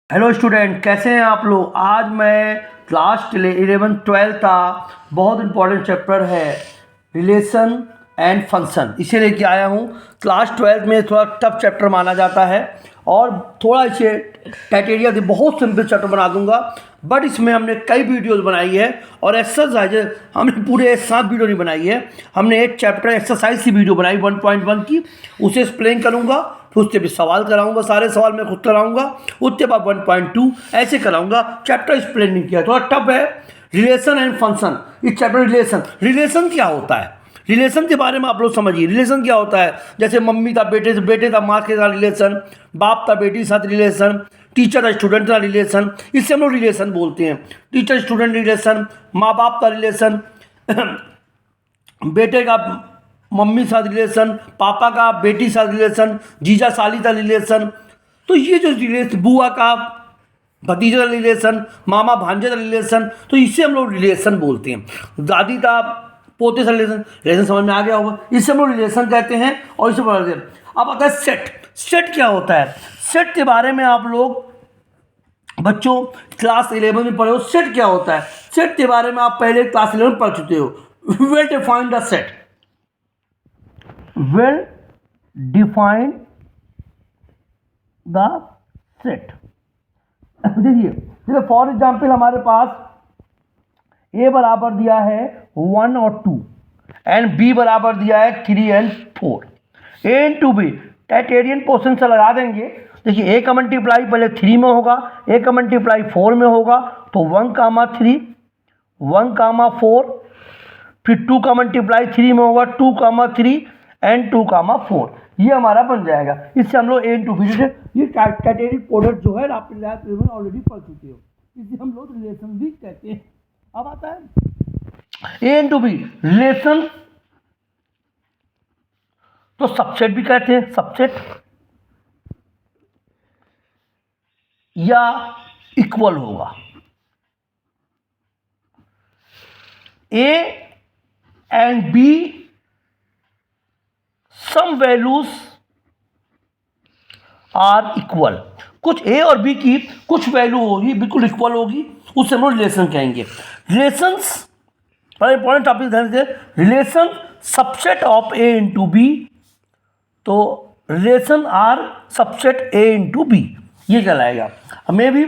Hello student, कैसे हैं आप लोग। आज मैं क्लास 11-12 का बहुत इंपॉर्टेंट चैप्टर है रिलेशन एंड फंक्शन, इसे लेके आया हूँ। क्लास 12 में थोड़ा टफ चैप्टर माना जाता है और थोड़ा इसे क्राइटेरिया दे, बहुत सिंपल चैप्टर बना दूंगा। बट इसमें हमने कई वीडियोस बनाई है और एक्सरसाइज हमने पूरे 7 वीडियो नहीं बनाई है। हमने एक चैप्टर एक्सरसाइज की वीडियो बनाई 1.1 की, उसे एक्सप्लेन करूँगा, फिर उससे भी सवाल कराऊंगा। सारे सवाल मैं खुद कराऊंगा, उसके बाद 1.2 ऐसे कराऊंगा। चैप्टर एक्सप्लेन नहीं किया, थोड़ा टफ है। रिलेशन एंड फंक्शन, इस चैप्टर रिलेशन क्या होता है, रिलेशन के बारे में आप लोग समझिए। रिलेशन क्या होता है, जैसे मम्मी था बेटे से, बेटे था माँ के साथ रिलेशन, बाप था बेटी के साथ रिलेशन, टीचर था स्टूडेंट का रिलेशन, इससे हम लोग रिलेशन बोलते हैं। टीचर स्टूडेंट रिलेशन, माँ बाप का रिलेशन, बेटे का मम्मी साथ रिलेशन, पापा का बेटी साथ रिलेशन, जीजा साली का रिलेशन। तो ये जो रिलेशन, बुआ का भतीजा का रिलेशन, मामा भांजे का रिलेशन, तो इससे हम लोग रिलेशन बोलते हैं। दादी का पोते से रिलेशन, रिलेशन समझ में आ गया होगा। इससे हम लोग रिलेशन कहते हैं और इसे बोलते हैं। अब आता है सेट। सेट क्या होता है, सेट के बारे में आप लोग बच्चों क्लास 11 में पढ़े हो। सेट क्या होता है, सेट के बारे में आप पहले क्लास 11 में पढ़ चुके हो। Well defined the set, well defined the set. देखिए, जैसे फॉर एग्जाम्पल हमारे पास ए बराबर दिया है 1 और 2 एंड बी बराबर दिया है 3 और 4। ए इंटू बी टाइटेरियन पोर्शन से लगा देंगे। देखिए, ए का मल्टीप्लाई पहले 3 में होगा, ए का मल्टीप्लाई 4 में होगा, तो 1,3 1,4, फिर 2 का मल्टीप्लाई 3 में होगा, 2,3 एंड 2,4। ये हमारा बन जाएगा। इससे हम लोग ए इंटू बी, ये कैटेगरी प्रोडक्ट जो है आप ऑलरेडी पढ़ चुके हो, इसे हम लोग रिलेशन भी कहते हैं। अब आता है ए इंटू बी रिलेशन, तो सबसेट भी कहते हैं, सबसेट या इक्वल होगा। A and B some values are equal, कुछ ए और बी की कुछ वैल्यू होगी बिल्कुल इक्वल होगी, उससे हम लोग रिलेशन कहेंगे। रिलेशंस बड़ा इंपॉर्टेंट टॉपिक ध्यान से। Relation subset of A into B, तो relation R subset A into B, ये कहलाएगा। हमें भी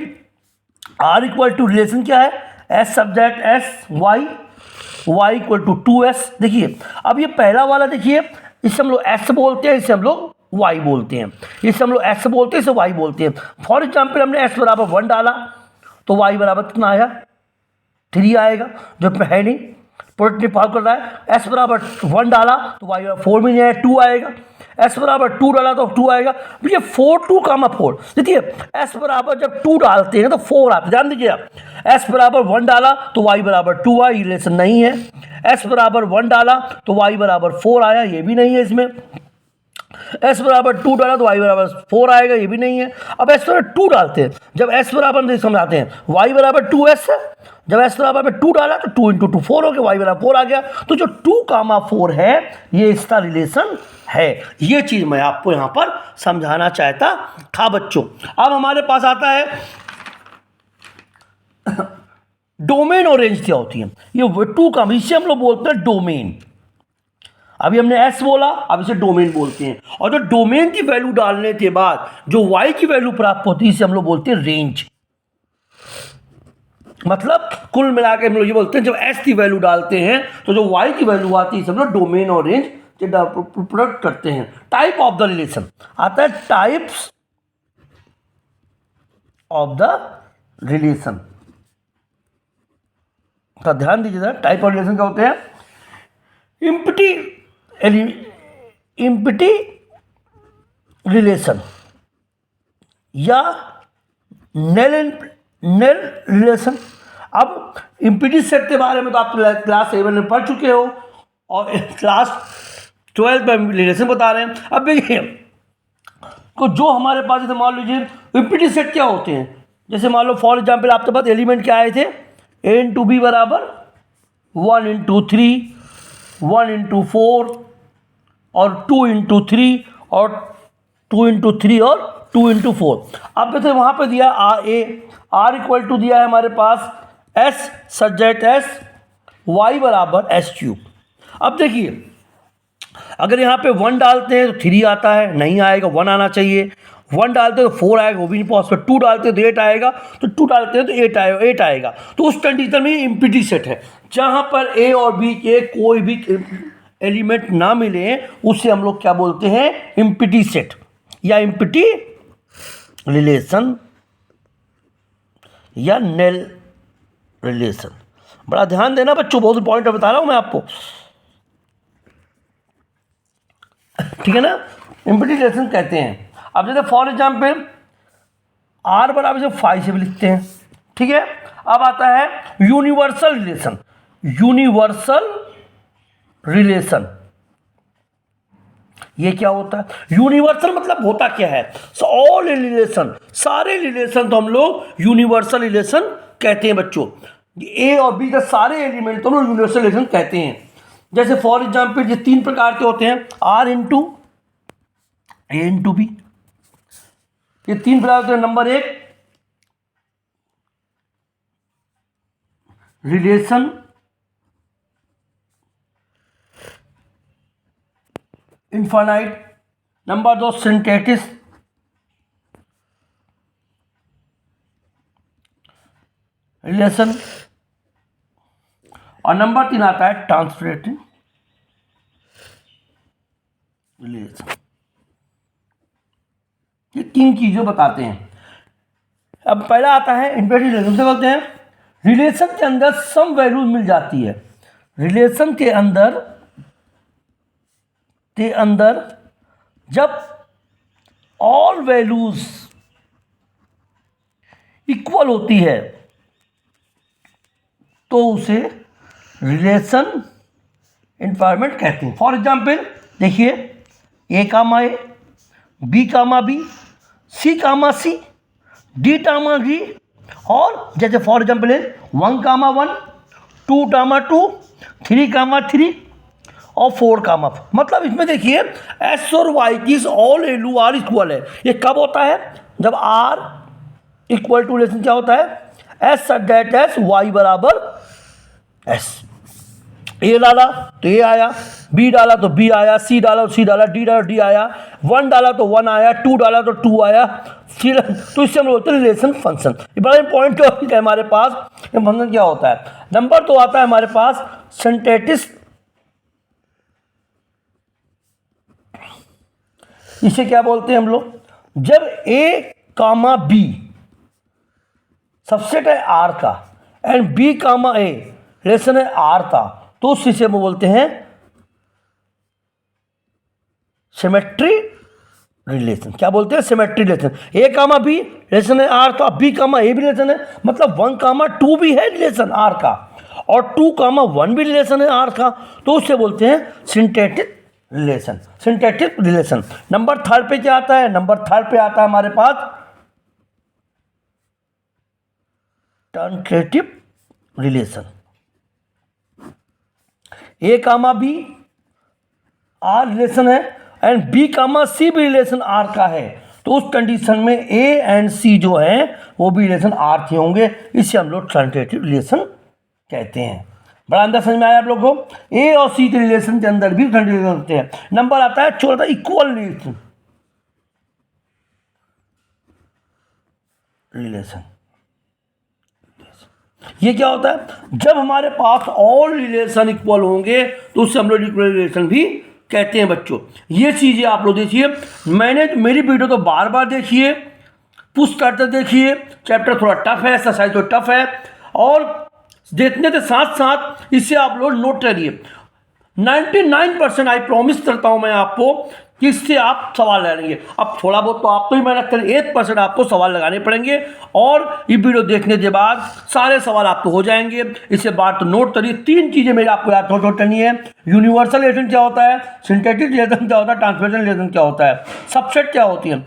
आर इक्वल टू रिलेशन क्या है, S subject S Y, Y equal to 2s। देखिए, अब ये पहला वाला देखिए, इसे हम लोग एस बोलते हैं, इसे हम लोग वाई बोलते हैं, इसे हम लोग एस बोलते हैं, इसे वाई बोलते हैं। फॉर एग्जाम्पल हमने एस बराबर 1 डाला तो वाई बराबर कितना आया, 3 आएगा, जो है नहीं, प्रोडक्ट फॉलो कर रहा है। एस बराबर 1 डाला तो वाई बराबर 4 में नहीं आया, 2 आएगा। एस बराबर 2 डाला तो 2 आएगा। ये 4 2,4, देखिए एस बराबर जब 2 डालते हैं तो 4 आता है, ध्यान दीजिए आप। एस बराबर 1 डाला तो वाई बराबर 2 आया, रिलेशन नहीं है। एस बराबर 1 डाला तो वाई बराबर 4 आया, ये भी नहीं है इसमें। एस बराबर 2 डाला तो वाई बराबर 4 आएगा, ये भी नहीं है। अब एस बराबर 2 डालते हैं, जब एस बराबर समझाते हैं, वाई बराबर 2s है, जब एस बराबर में 2 डाला तो 2 इंटू 2 4 हो गया, वाई बराबर 4 आ गया। तो जो 2,4 है ये इसका रिलेशन है। ये चीज मैं आपको यहां पर समझाना चाहता था बच्चों। अब हमारे पास आता है डोमेन और रेंज क्या होती है। ये 2 का, इसे हम लोग बोलते हैं डोमेन। अभी हमने एस बोला, अब इसे डोमेन बोलते हैं। और जो डोमेन की वैल्यू डालने के बाद जो वाई की वैल्यू प्राप्त होती है, इसे हम लोग बोलते हैं रेंज। मतलब कुल मिला के हम लोग ये बोलते हैं, जब एस की वैल्यू डालते हैं तो जो वाई की वैल्यू आती है, इसे हम लोग डोमेन और रेंज प्रोडक्ट करते हैं। टाइप ऑफ द रिलेशन आता है, टाइप्स ऑफ द रिलेशन का ध्यान दीजिएगा। टाइप ऑफ रिलेशन क्या होते हैं, इम्पटी रिलेशन या नेल रिलेशन। अब इम्पीटी सेट के बारे में तो आप क्लास 7 में पढ़ चुके हो और क्लास 12 में रिलेशन बता रहे हैं। अब देखिए, तो जो हमारे पास, जैसे मान लीजिए इम्पीटी सेट क्या होते हैं, जैसे मान लो फॉर एग्जाम्पल आपके पास एलिमेंट क्या आए थे, ए इंटू बी बराबर 1 इंटू 3, 1 इंटू 4 और 2 इंटू 3 और 2 इंटू 3 और 2 × 4। अब जैसे वहाँ पे दिया आर इक्वल टू दिया है हमारे पास S such that S Y बराबर S3। अब देखिए अगर यहाँ पे 1 डालते हैं तो 3 आता है, नहीं आएगा, 1 आना चाहिए। 1 डालते हैं तो 4 आएगा, वो भी नहीं पॉसिबल। 2 डालते हैं तो 8 आएगा, तो 2 डालते हैं तो 8 आएगा। तो उस कंडीशन में एम्प्टी सेट है जहाँ पर ए और बी के कोई भी एलिमेंट ना मिले, उसे हम लोग क्या बोलते हैं, एम्प्टी सेट या एम्प्टी रिलेशन या नल रिलेशन। बड़ा ध्यान देना बच्चों, बहुत इंपॉर्टेंट बता रहा हूँ मैं आपको, ठीक है ना। एम्प्टी रिलेशन कहते हैं। अब जैसे फॉर एग्जाम्पल आर बराबर से 5 से भी लिखते हैं, ठीक है। अब आता है यूनिवर्सल रिलेशन। यूनिवर्सल रिलेशन ये क्या होता है? यूनिवर्सल मतलब होता क्या है? ऑल रिलेशन, सारे रिलेशन तो हम लोग यूनिवर्सल रिलेशन कहते हैं बच्चों। ए और बी का सारे एलिमेंट तो हम लोग यूनिवर्सल रिलेशन कहते हैं। जैसे फॉर एग्जाम्पल ये 3 प्रकार के होते हैं, R into A into B, ये 3 प्रकार के। Number 1 relation infinite, number 2 synthetic relation, और नंबर 3 आता है ट्रांसफरेटिव रिलेशन। ये 3 चीजें बताते हैं। अब पहला आता है इनवर्टेड रिलेशन से बोलते हैं रिलेशन के अंदर सम वैल्यूज मिल जाती है। रिलेशन के अंदर जब ऑल वैल्यूज इक्वल होती है तो उसे रिलेशन इन्वायरमेंट कहते हैं। फॉर एग्जाम्पल देखिए ए कामा ए, बी कामा बी, सी कामा सी, डी कामा डी, और जैसे फॉर एग्जाम्पल है 1 कामा 1, 2 कामा 2, 3 कामा 3 और 4 कामा। मतलब इसमें देखिए एस और वाई की ऑल वैल्यू आर इक्वल है। ये कब होता है? जब आर इक्वल टू रिलेशन क्या होता है, S such that S Y बराबर एस। ए डाला तो ए आया, बी डाला तो बी आया, सी डाला तो सी डाला, डी डाला तो डी आया, 1 डाला तो 1 आया, 2 डाला तो 2 आया। फिर तो इससे हम लोग बोलते हैं रिलेशन फंक्शन। ये बड़ा इंपॉर्टेंट टॉपिक है हमारे पास। ये फंक्शन क्या होता है? नंबर 2 आता है हमारे पास सिंथेटिक। इसे क्या बोलते हैं हम लोग? जब ए कामा बी सबसेट है आर का and B comma A relation है आर का, तो उस विषय में बोलते हैं सिमेट्री रिलेशन। क्या बोलते हैं? Symmetry relation. A comma B relation है आर का, बी कामा ए भी रिलेशन है, मतलब 1 कामा 2 भी है रिलेशन आर का, और 2 कामा 1 भी रिलेशन है आर का, तो उससे बोलते हैं synthetic relation. Synthetic relation. Number 3 पे क्या आता है? नंबर 3 पे आता है हमारे पास transitive relation. A comma B R relation है एंड बी कामा सी भी रिलेशन आर का है, तो उस कंडीशन में ए एंड सी जो है वो भी रिलेशन आर के होंगे। इसे हम लोग ट्रांसलेटिव रिलेशन कहते हैं। बड़ा अंदर समझ में आया आप लोग को? ए और सी के रिलेशन के अंदर भी ट्रांसलेटिव रिलेशन होते हैं। नंबर आता है चौथा इक्वल रिलेशन। ये क्या होता है? जब हमारे पास ऑल रिलेशन इक्वल होंगे तो उससे हम लोग इक्वल रिलेशन भी कहते हैं बच्चों। ये चीज़ें आप लोग देखिए, मेरी वीडियो तो बार बार देखिए, पुश करते देखिए। चैप्टर थोड़ा टफ है, एक्सरसाइज तो टफ है, और देखने के साथ साथ इससे आप लोग नोट करिए। 99% आई प्रॉमिस करता हूँ मैं आपको कि इससे आप सवाल लगाएंगे। अब थोड़ा बहुत तो आपको ही मेहनत करें, 1% आपको सवाल लगाने पड़ेंगे, और ये वीडियो देखने के बाद सारे सवाल आपको हो जाएंगे। इससे बात तो नोट करिए। 3 चीज़ें मेरी आपको याद नोट करनी है। यूनिवर्सल रिलेशन क्या होता है, सिंथेटिक रिलेशन क्या होता है, ट्रांसलेशन रिलेशन क्या होता है, सबसेट क्या होती है।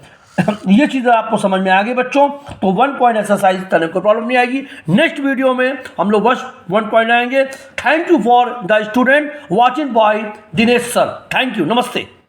ये चीज़ें आपको समझ में आ गई बच्चों, तो 1 पॉइंट एक्सरसाइज करने को प्रॉब्लम नहीं आएगी। नेक्स्ट वीडियो में हम लोग बस 1 पॉइंट आएंगे। Thank you for the student watching bye Dinesh sir. Thank you, नमस्ते।